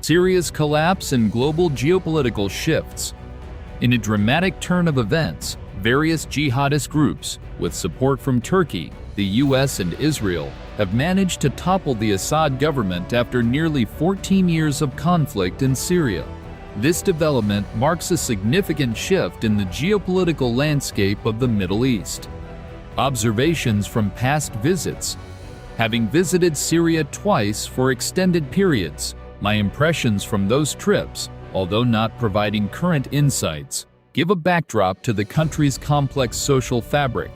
Syria's collapse and global geopolitical shifts. In a dramatic turn of events, various jihadist groups, with support from Turkey, the US, and Israel, have managed to topple the Assad government after nearly 14 years of conflict in Syria. This development marks a significant shift in the geopolitical landscape of the Middle East. Observations from past visits. Having visited Syria twice for extended periods, my impressions from those trips, although not providing current insights, give a backdrop to the country's complex social fabric.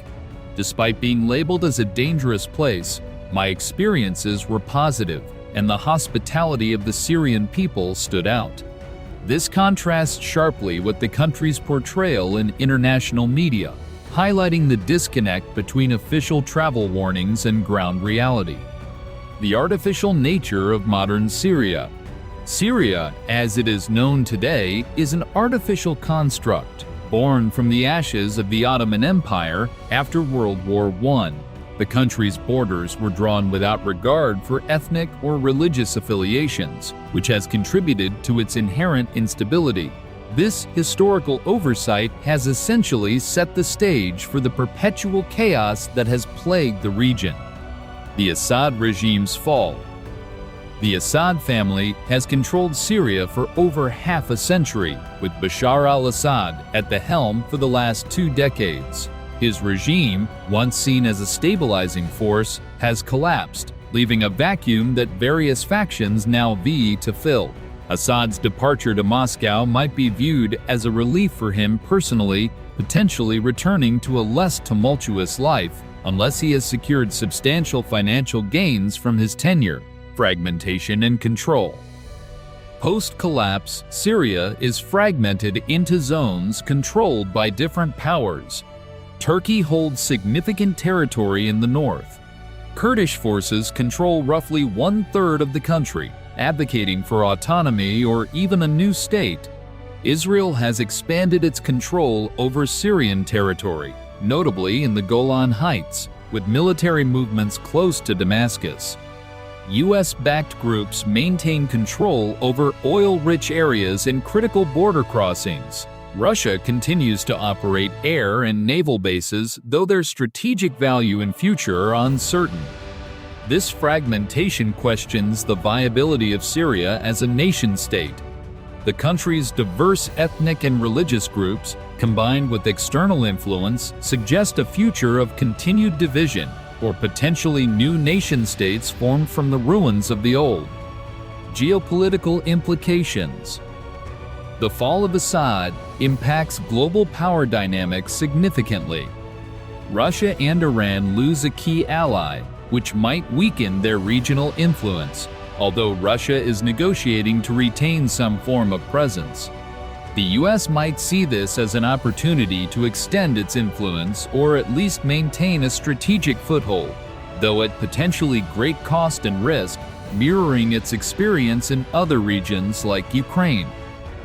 Despite being labeled as a dangerous place, my experiences were positive, and the hospitality of the Syrian people stood out. This contrasts sharply with the country's portrayal in international media, highlighting the disconnect between official travel warnings and ground reality. The artificial nature of modern Syria. Syria, as it is known today, is an artificial construct, born from the ashes of the Ottoman Empire after World War I. The country's borders were drawn without regard for ethnic or religious affiliations, which has contributed to its inherent instability. This historical oversight has essentially set the stage for the perpetual chaos that has plagued the region. The Assad regime's fall. The Assad family has controlled Syria for over half a century, with Bashar al-Assad at the helm for the last 2 decades. His regime, once seen as a stabilizing force, has collapsed, leaving a vacuum that various factions now vie to fill. Assad's departure to Moscow might be viewed as a relief for him personally, potentially returning to a less tumultuous life, unless he has secured substantial financial gains from his tenure. Fragmentation and control. Post-collapse, Syria is fragmented into zones controlled by different powers. Turkey holds significant territory in the north. Kurdish forces control roughly 1/3 of the country, advocating for autonomy or even a new state. Israel has expanded its control over Syrian territory, notably in the Golan Heights, with military movements close to Damascus. US-backed groups maintain control over oil-rich areas and critical border crossings. Russia continues to operate air and naval bases, though their strategic value and future are uncertain. This fragmentation questions the viability of Syria as a nation-state. The country's diverse ethnic and religious groups, combined with external influence, suggest a future of continued division, or potentially new nation-states formed from the ruins of the old. Geopolitical implications. The fall of Assad impacts global power dynamics significantly. Russia and Iran lose a key ally, which might weaken their regional influence, although Russia is negotiating to retain some form of presence. The US might see this as an opportunity to extend its influence or at least maintain a strategic foothold, though at potentially great cost and risk, mirroring its experience in other regions like Ukraine.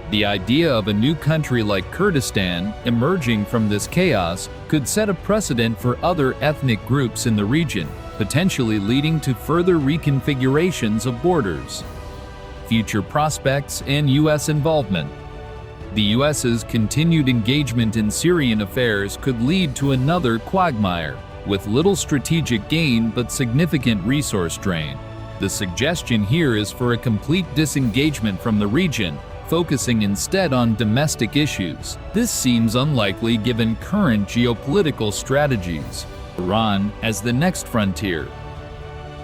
The idea of a new country like Kurdistan emerging from this chaos could set a precedent for other ethnic groups in the region, potentially leading to further reconfigurations of borders. Future prospects and US involvement. The US's continued engagement in Syrian affairs could lead to another quagmire, with little strategic gain but significant resource drain. The suggestion here is for a complete disengagement from the region, focusing instead on domestic issues. This seems unlikely given current geopolitical strategies. Iran as the next frontier.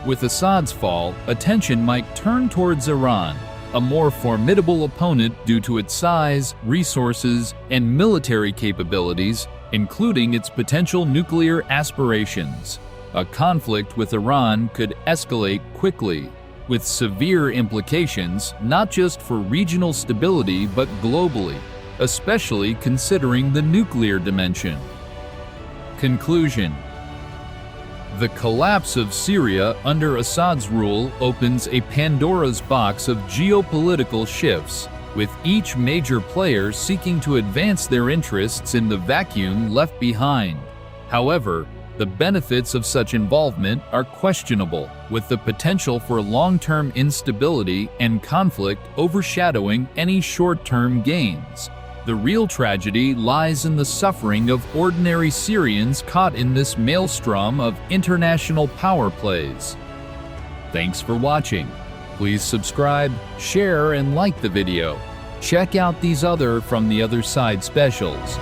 With Assad's fall, attention might turn towards Iran, a more formidable opponent due to its size, resources, and military capabilities, including its potential nuclear aspirations. A conflict with Iran could escalate quickly, with severe implications not just for regional stability but globally, especially considering the nuclear dimension. Conclusion. The collapse of Syria under Assad's rule opens a Pandora's box of geopolitical shifts, with each major player seeking to advance their interests in the vacuum left behind. However, The benefits of such involvement are questionable, with the potential for long-term instability and conflict overshadowing any short-term gains. The real tragedy lies in the suffering of ordinary Syrians caught in this maelstrom of international power plays. Thanks for watching. Please subscribe, share, and like the video. Check out these other From the Other Side specials.